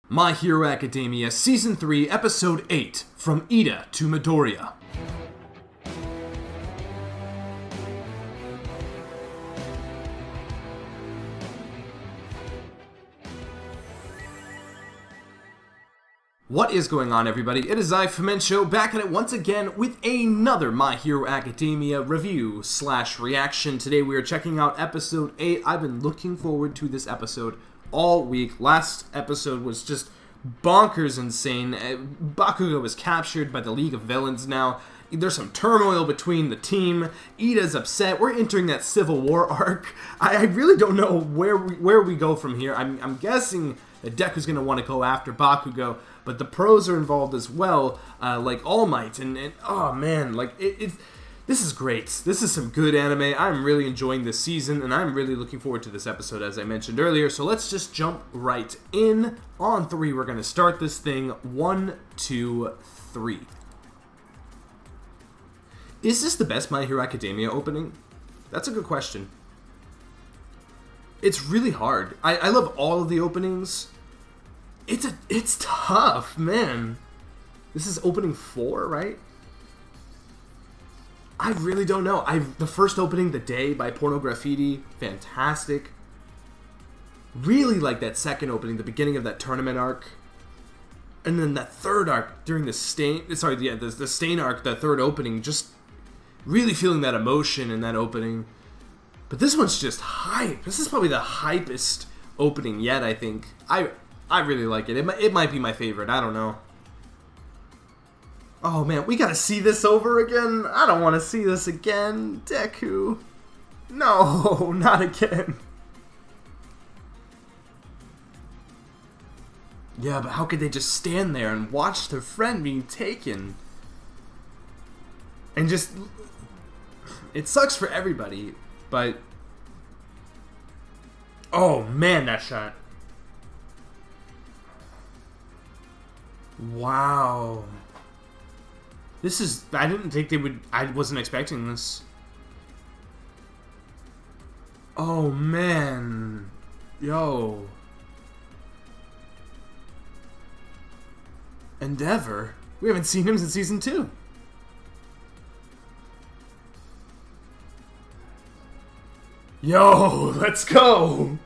My Hero Academia Season 3, Episode 8, From Iida to Midoriya. What is going on, everybody? It is I, Femencio, back at it once again with another My Hero Academia review / reaction. Today we are checking out Episode 8. I've been looking forward to this episode all week. Last episode was just bonkers insane. Bakugo was captured by the League of Villains now. There's some turmoil between the team. Iida's upset. We're entering that Civil War arc. I really don't know where we go from here. I'm guessing that Deku's going to want to go after Bakugo, but the pros are involved as well, like All Might, and oh man, like this is great. This is some good anime. I'm really enjoying this season, and I'm really looking forward to this episode, as I mentioned earlier. So let's just jump right in. On 3, we're going to start this thing. 1, 2, 3. Is this the best My Hero Academia opening? That's a good question. It's really hard. I love all of the openings. It's tough, man. This is opening 4, right? I really don't know. The first opening, The Day by Pornograffiti, fantastic. Really like that second opening, the beginning of that tournament arc. And then that third arc during the Stain... Sorry, yeah, the Stain arc, the third opening, just really feeling that emotion in that opening. But this one's just hype. This is probably the hypest opening yet, I think. I really like it. It might be my favorite. I don't know. Oh man, we gotta see this over again. I don't want to see this again. Deku. No, not again. Yeah, but how could they just stand there and watch their friend being taken? And just... It sucks for everybody, but... Oh man, that shot. Wow. This is... I didn't think they would... I wasn't expecting this. Oh, man. Yo. Endeavor? We haven't seen him since Season 2. Yo, let's go.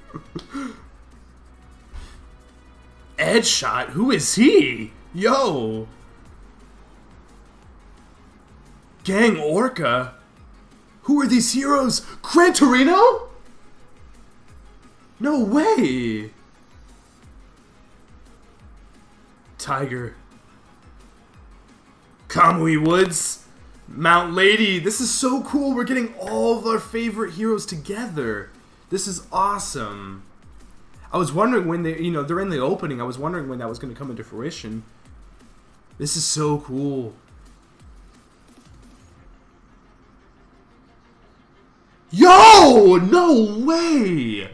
Edge shot? Who is he? Yo. Gang Orca? Who are these heroes? Gran Torino? No way! Tiger. Kamui Woods. Mount Lady. This is so cool. We're getting all of our favorite heroes together. This is awesome. I was wondering when they, they're in the opening. I was wondering when that was going to come into fruition. This is so cool. Yo! No way!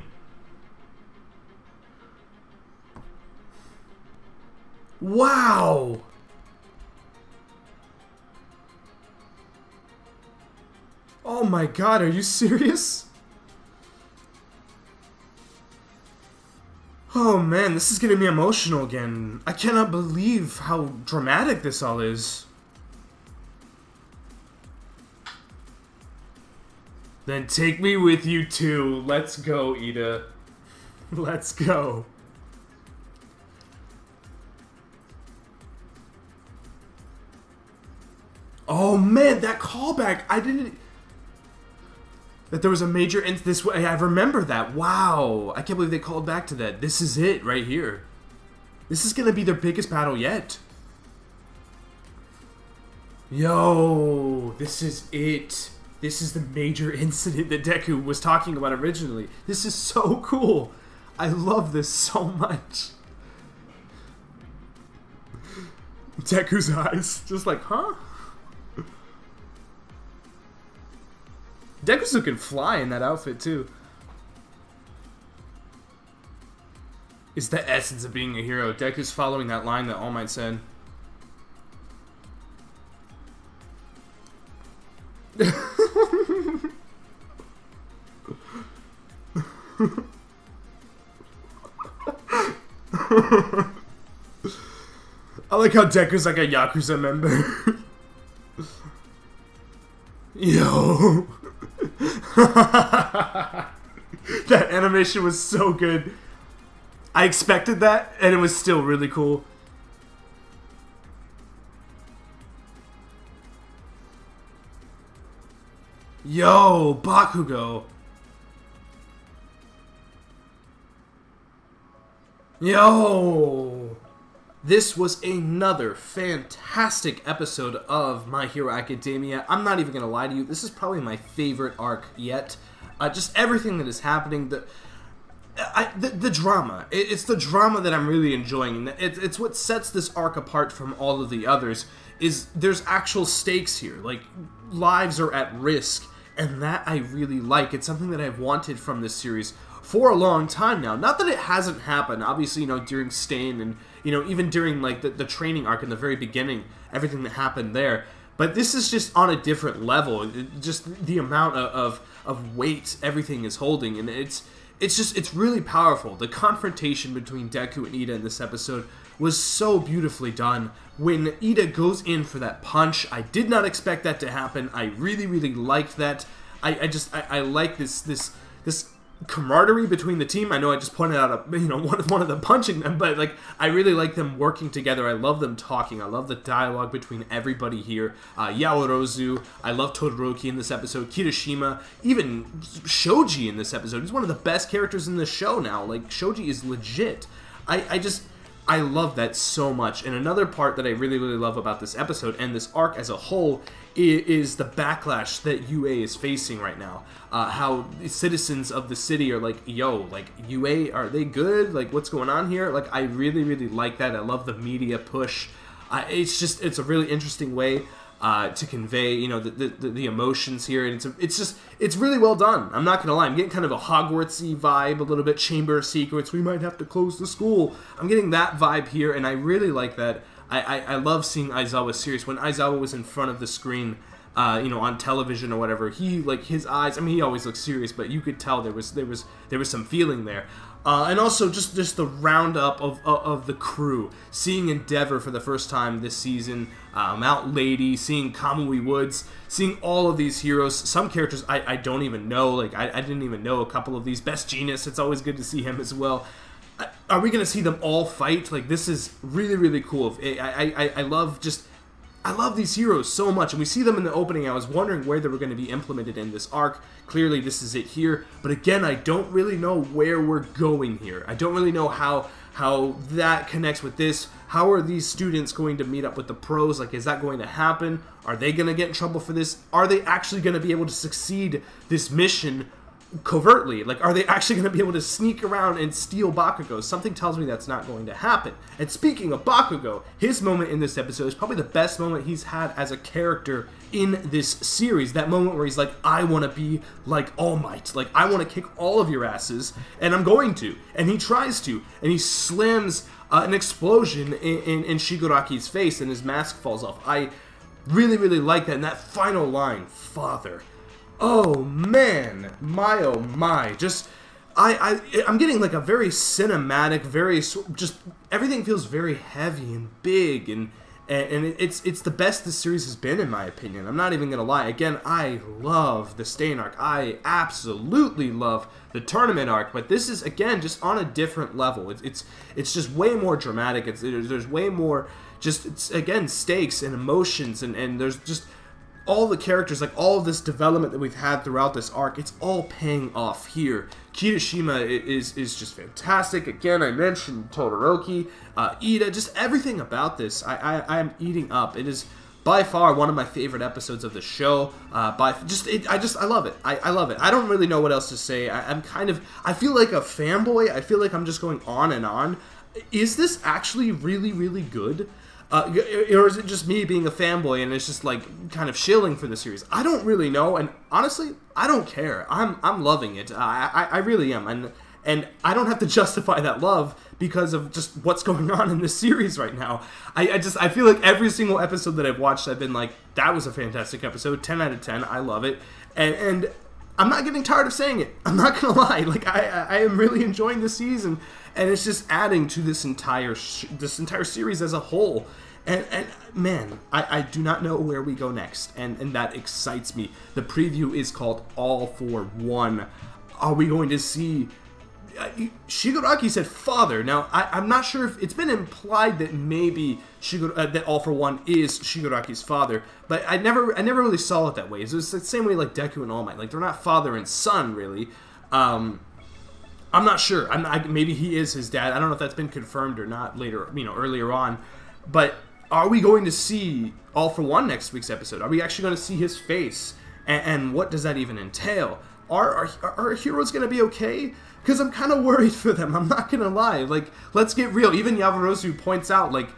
Wow! Oh my god, are you serious? Oh man, this is getting me emotional again. I cannot believe how dramatic this all is. Then take me with you too. Let's go, Iida. Let's go. Oh man, that callback! I didn't... That there was a major this way. I remember that. Wow. I can't believe they called back to that. This is it right here. This is gonna be their biggest battle yet. Yo, this is it. This is the major incident that Deku was talking about originally. This is so cool. I love this so much. Deku's eyes. Just like, huh? Deku's looking fly in that outfit, too. It's the essence of being a hero. Deku's following that line that All Might said. I like how Deku's like a Yakuza member. Yo. That animation was so good. I expected that, and it was still really cool. Yo, Bakugo. Yo. This was another fantastic episode of My Hero Academia. I'm not even going to lie to you. This is probably my favorite arc yet. Just everything that is happening. The drama. It's the drama that I'm really enjoying. It's what sets this arc apart from all of the others. Is there's actual stakes here. Like, lives are at risk. And that I really like. It's something that I've wanted from this series for a long time now. Not that it hasn't happened. Obviously, you know, during Stain and, you know, even during, like, the training arc in the very beginning, everything that happened there. But this is just on a different level. Just the amount of weight everything is holding. And it's really powerful. The confrontation between Deku and Iida in this episode was so beautifully done. When Iida goes in for that punch, I did not expect that to happen. I really, really liked that. I like this camaraderie between the team. I know I just pointed out one of them punching them, but like I really like them working together. I love them talking. I love the dialogue between everybody here. Yaorozu, I love Todoroki in this episode. Kirishima, even Shoji in this episode. He's one of the best characters in the show now. Like, Shoji is legit. I love that so much. And another part that I really, really love about this episode and this arc as a whole is the backlash that UA is facing right now. How the citizens of the city are like, yo, like, UA, are they good? Like, what's going on here? Like, I really, really like that. I love the media push. It's a really interesting way to convey, you know, the emotions here, and it's really well done. I'm not gonna lie, I'm getting kind of a Hogwartsy vibe, a little bit Chamber of Secrets. We might have to close the school. I'm getting that vibe here, and I really like that. I love seeing Aizawa serious. When Aizawa was in front of the screen, you know, on television or whatever, he, like, his eyes, I mean, he always looks serious, but you could tell there was some feeling there. And also just the roundup of the crew, seeing Endeavor for the first time this season, Mount Lady, seeing Kamui Woods, seeing all of these heroes. Some characters I don't even know, like I didn't even know a couple of these. Best Genius, it's always good to see him as well. Are we going to see them all fight? Like, this is really, really cool. I love these heroes so much, and we see them in the opening. I was wondering where they were going to be implemented in this arc. Clearly, this is it here. But again, I don't really know where we're going here. I don't really know how that connects with this. How are these students going to meet up with the pros? Like, is that going to happen? Are they going to get in trouble for this? Are they actually going to be able to succeed this mission covertly? Like, are they actually going to be able to sneak around and steal Bakugo? Something tells me that's not going to happen. And speaking of Bakugo, his moment in this episode is probably the best moment he's had as a character in this series. That moment where he's like, I want to be like All Might. Like, I want to kick all of your asses, and I'm going to. And he tries to, and he slams an explosion in Shigaraki's face, and his mask falls off. I really, really like that. And that final line, Father. Oh man, my oh my, just, I'm getting like a very cinematic, very, just, everything feels very heavy and big, and it's the best this series has been, in my opinion. I'm not even gonna lie. Again, I love the Stain arc. I absolutely love the tournament arc, but this is, again, just on a different level. It's just way more dramatic. There's way more, just, it's, again, stakes and emotions, and there's just all the characters, like all of this development that we've had throughout this arc, it's all paying off here. Kirishima is just fantastic. Again, I mentioned Todoroki, Iida, just everything about this. I am eating up. It is by far one of my favorite episodes of the show. I love it. I love it. I don't really know what else to say. I feel like a fanboy. I feel like I'm just going on and on. Is this actually really, really good? Or is it just me being a fanboy and it's just like kind of shilling for the series? I don't really know, and honestly, I don't care. I'm loving it. I really am, and I don't have to justify that love because of just what's going on in this series right now. I feel like every single episode that I've watched, I've been like, that was a fantastic episode, 10 out of 10. I love it, and I'm not getting tired of saying it. I'm not gonna lie. Like, I am really enjoying this season. and it's just adding to this entire series as a whole. And man, I do not know where we go next, and that excites me. The preview is called All for One. Are we going to see... Shigaraki said father. Now, I'm not sure if... It's been implied that maybe that All for One is Shigaraki's father, but I never really saw it that way. It's the same way like Deku and All Might. Like, they're not father and son, really. I'm not sure. Maybe he is his dad. I don't know if that's been confirmed or not later, earlier on. But are we going to see All for One next week's episode? Are we actually going to see his face? And what does that even entail? Are our heroes going to be okay? Because I'm kind of worried for them. I'm not going to lie. Like, let's get real. Even Yavurozu points out, like,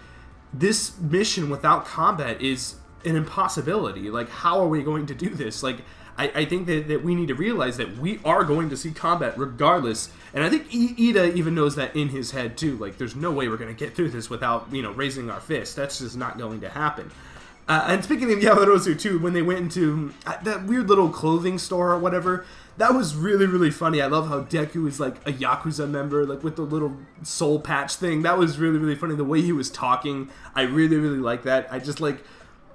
this mission without combat is an impossibility. Like, how are we going to do this? Like, I think that we need to realize that we are going to see combat regardless. And I think Iida even knows that in his head, too. Like, there's no way we're going to get through this without, raising our fist. That's just not going to happen. And speaking of Yavurozu, too, when they went into that weird little clothing store or whatever, that was really, really funny. I love how Deku is, like, a Yakuza member, like, with the little soul patch thing. That was really, really funny. The way he was talking, I really, really like that. I just, like...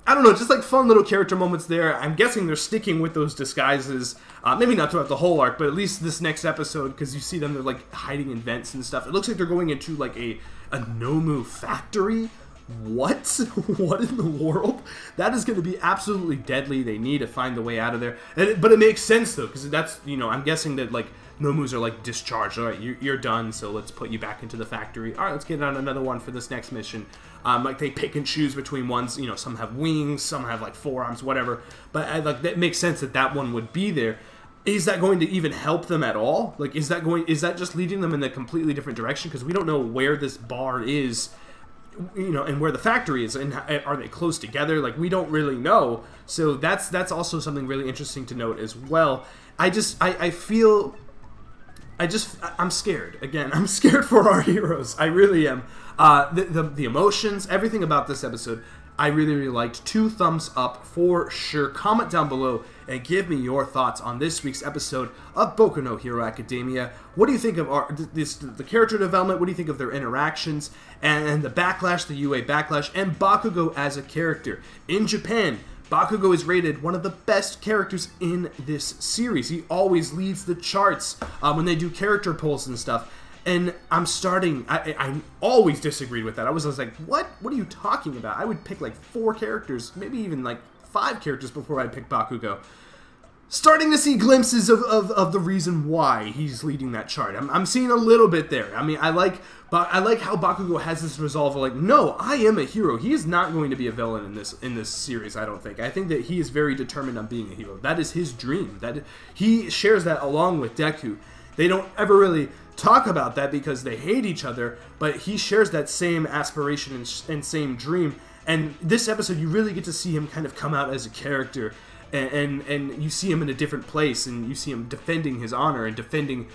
I don't know, just like fun little character moments there. I'm guessing they're sticking with those disguises. Maybe not throughout the whole arc, but at least this next episode, because you see them, they're like hiding in vents and stuff. It looks like they're going into like a Nomu factory. What? What in the world? That is going to be absolutely deadly. They need to find the way out of there. But it makes sense though, because that's, I'm guessing that like Nomus are like discharged. All right, you're done, so let's put you back into the factory. All right, let's get on another one for this next mission. Like they pick and choose between ones, some have wings, some have like forearms, whatever. But like that makes sense that one would be there. Is that going to even help them at all? Like, is that just leading them in a completely different direction? Because we don't know where this bar is, and where the factory is, and are they close together? Like, we don't really know. So that's also something really interesting to note as well. I'm scared. Again, I'm scared for our heroes. I really am. The emotions, everything about this episode, I really, really liked. 2 thumbs up for sure. Comment down below and give me your thoughts on this week's episode of Boku no Hero Academia. What do you think of the character development? What do you think of their interactions and the backlash, the UA backlash, and Bakugo as a character? In Japan, Bakugo is rated one of the best characters in this series. He always leads the charts when they do character polls and stuff. And I always disagreed with that. I was like, what? What are you talking about? I would pick like 4 characters, maybe even like 5 characters before I'd pick Bakugo. Starting to see glimpses of the reason why he's leading that chart. I'm seeing a little bit there. I mean, I like how Bakugo has this resolve of like, no, I am a hero. He is not going to be a villain in this series, I don't think. I think that he is very determined on being a hero. That is his dream. He shares that along with Deku. They don't ever really talk about that because they hate each other, but he shares that same aspiration and same dream. And this episode, you really get to see him kind of come out as a character, and you see him in a different place, and you see him defending his honor and defending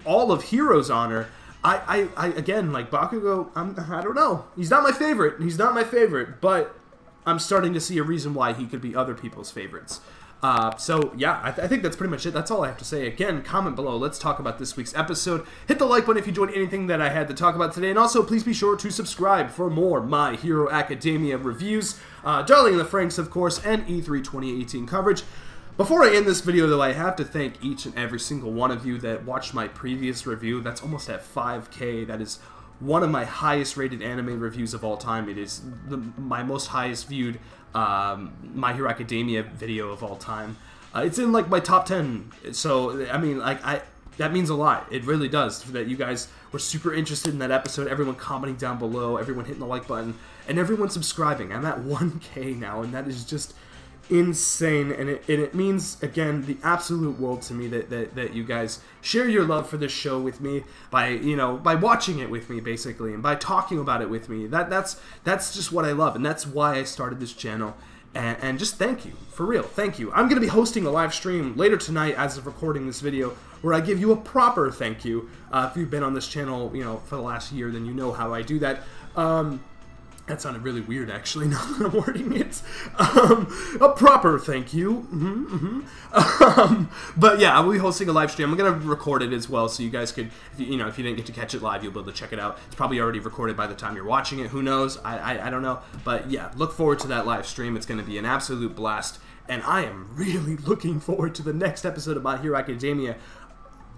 all of Hero's honor. I again, like Bakugo, I don't know. He's not my favorite. He's not my favorite, but I'm starting to see a reason why he could be other people's favorites. So yeah, I think that's pretty much it. That's all I have to say. Again, comment below. Let's talk about this week's episode. Hit the like button if you enjoyed anything that I had to talk about today. And also, please be sure to subscribe for more My Hero Academia reviews. Darling in the Franxx, of course, and E3 2018 coverage. Before I end this video, though, I have to thank each and every single one of you that watched my previous review. That's almost at 5K. That is one of my highest rated anime reviews of all time. It is my most highest viewed My Hero Academia video of all time. It's in like my top 10. So I mean, like that means a lot. It really does. That you guys were super interested in that episode. Everyone commenting down below. Everyone hitting the like button, and everyone subscribing. I'm at 1K now, and that is just insane, and it means, again, the absolute world to me that you guys share your love for this show with me by watching it with me, basically, and by talking about it with me. That's just what I love, and that's why I started this channel. And just thank you, for real, thank you. I'm going to be hosting a live stream later tonight as of recording this video where I give you a proper thank you. If you've been on this channel, for the last year, then you know how I do that. That sounded really weird, actually, now that I'm wording it. A proper thank you. But yeah, I'll be hosting a live stream. I'm going to record it as well, so you guys could, if you didn't get to catch it live, you'll be able to check it out. It's probably already recorded by the time you're watching it. Who knows? I don't know. But yeah, look forward to that live stream. It's going to be an absolute blast. And I am really looking forward to the next episode of My Hero Academia.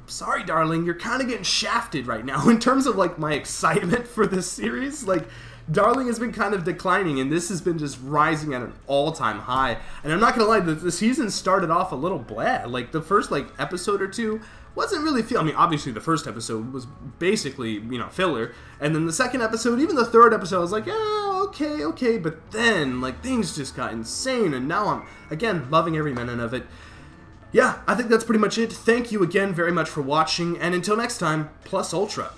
Sorry, darling, you're kind of getting shafted right now in terms of, like, my excitement for this series. Like, Darling has been kind of declining, and this has been just rising at an all-time high. And I'm not going to lie, the season started off a little blah. Like, the first, like, episode or two wasn't really I mean, obviously, the first episode was basically, you know, filler. And then the second episode, even the third episode, I was like, yeah, okay. But then, like, things just got insane, and now I'm, again, loving every minute of it. Yeah, I think that's pretty much it. Thank you again very much for watching, and until next time, plus ultra.